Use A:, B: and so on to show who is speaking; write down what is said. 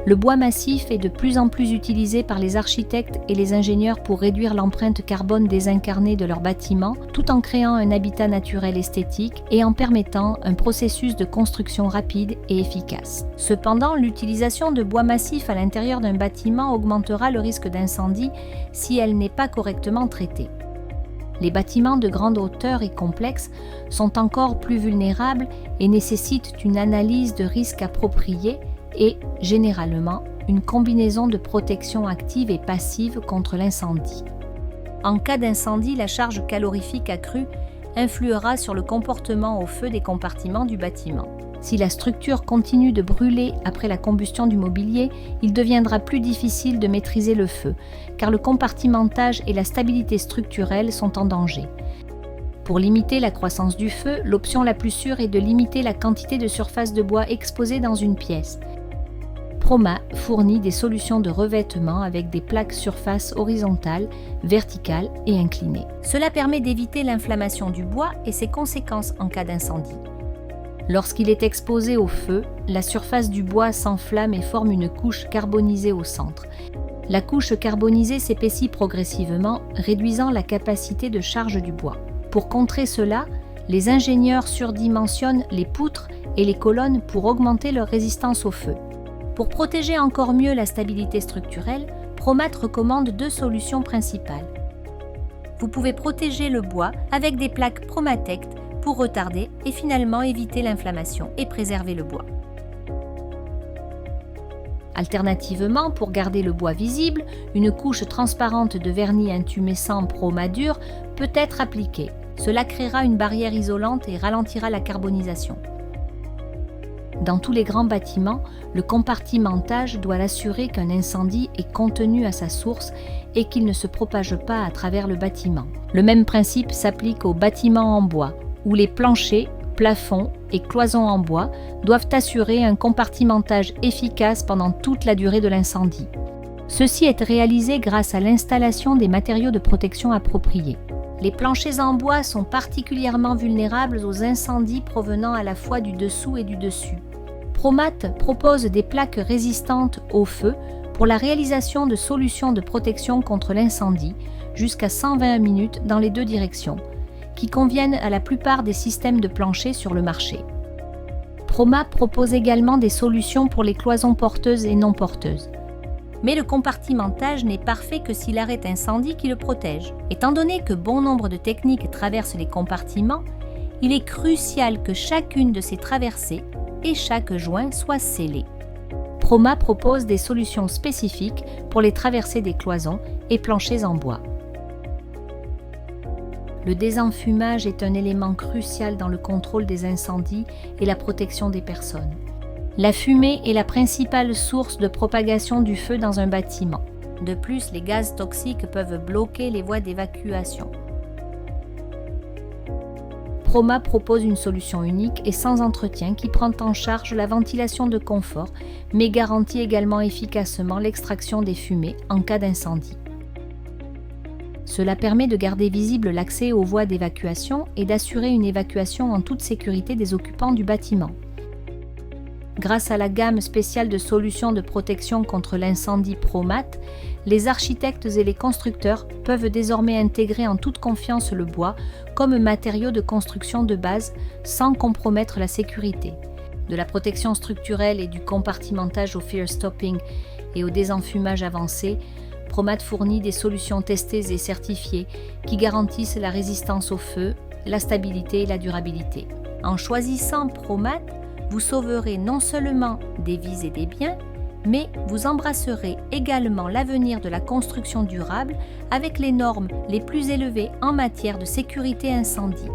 A: Le bois massif est de plus en plus utilisé par les architectes et les ingénieurs pour réduire l'empreinte carbone désincarnée de leurs bâtiments, tout en créant un habitat naturel esthétique et en permettant un processus de construction rapide et efficace. Cependant, l'utilisation de bois massif à l'intérieur d'un bâtiment augmentera le risque d'incendie si elle n'est pas correctement traitée. Les bâtiments de grande hauteur et complexes sont encore plus vulnérables et nécessitent une analyse de risque appropriée et, généralement, une combinaison de protection active et passive contre l'incendie. En cas d'incendie, la charge calorifique accrue influera sur le comportement au feu des compartiments du bâtiment. Si la structure continue de brûler après la combustion du mobilier, il deviendra plus difficile de maîtriser le feu, car le compartimentage et la stabilité structurelle sont en danger. Pour limiter la croissance du feu, l'option la plus sûre est de limiter la quantité de surface de bois exposée dans une pièce. Proma fournit des solutions de revêtement avec des plaques surface horizontales, verticales et inclinées. Cela permet d'éviter l'inflammation du bois et ses conséquences en cas d'incendie. Lorsqu'il est exposé au feu, la surface du bois s'enflamme et forme une couche carbonisée au centre. La couche carbonisée s'épaissit progressivement, réduisant la capacité de charge du bois. Pour contrer cela, les ingénieurs surdimensionnent les poutres et les colonnes pour augmenter leur résistance au feu. Pour protéger encore mieux la stabilité structurelle, Promat recommande 2 solutions principales. Vous pouvez protéger le bois avec des plaques Promatect pour retarder et finalement éviter l'inflammation et préserver le bois. Alternativement, pour garder le bois visible, une couche transparente de vernis intumescent Promadur peut être appliquée. Cela créera une barrière isolante et ralentira la carbonisation. Dans tous les grands bâtiments, le compartimentage doit assurer qu'un incendie est contenu à sa source et qu'il ne se propage pas à travers le bâtiment. Le même principe s'applique aux bâtiments en bois, où les planchers, plafonds et cloisons en bois doivent assurer un compartimentage efficace pendant toute la durée de l'incendie. Ceci est réalisé grâce à l'installation des matériaux de protection appropriés. Les planchers en bois sont particulièrement vulnérables aux incendies provenant à la fois du dessous et du dessus. Promat propose des plaques résistantes au feu pour la réalisation de solutions de protection contre l'incendie jusqu'à 120 minutes dans les 2 directions, qui conviennent à la plupart des systèmes de plancher sur le marché. Promat propose également des solutions pour les cloisons porteuses et non porteuses. Mais le compartimentage n'est parfait que si l'arrêt incendie qui le protège. Étant donné que bon nombre de techniques traversent les compartiments, il est crucial que chacune de ces traversées et chaque joint soit scellé. Proma propose des solutions spécifiques pour les traversées des cloisons et planchers en bois. Le désenfumage est un élément crucial dans le contrôle des incendies et la protection des personnes. La fumée est la principale source de propagation du feu dans un bâtiment. De plus, les gaz toxiques peuvent bloquer les voies d'évacuation. Proma propose une solution unique et sans entretien qui prend en charge la ventilation de confort, mais garantit également efficacement l'extraction des fumées en cas d'incendie. Cela permet de garder visible l'accès aux voies d'évacuation et d'assurer une évacuation en toute sécurité des occupants du bâtiment. Grâce à la gamme spéciale de solutions de protection contre l'incendie Promat, les architectes et les constructeurs peuvent désormais intégrer en toute confiance le bois comme matériau de construction de base sans compromettre la sécurité. De la protection structurelle et du compartimentage au fire stopping et au désenfumage avancé, Promat fournit des solutions testées et certifiées qui garantissent la résistance au feu, la stabilité et la durabilité. En choisissant Promat, vous sauverez non seulement des vies et des biens, mais vous embrasserez également l'avenir de la construction durable avec les normes les plus élevées en matière de sécurité incendie.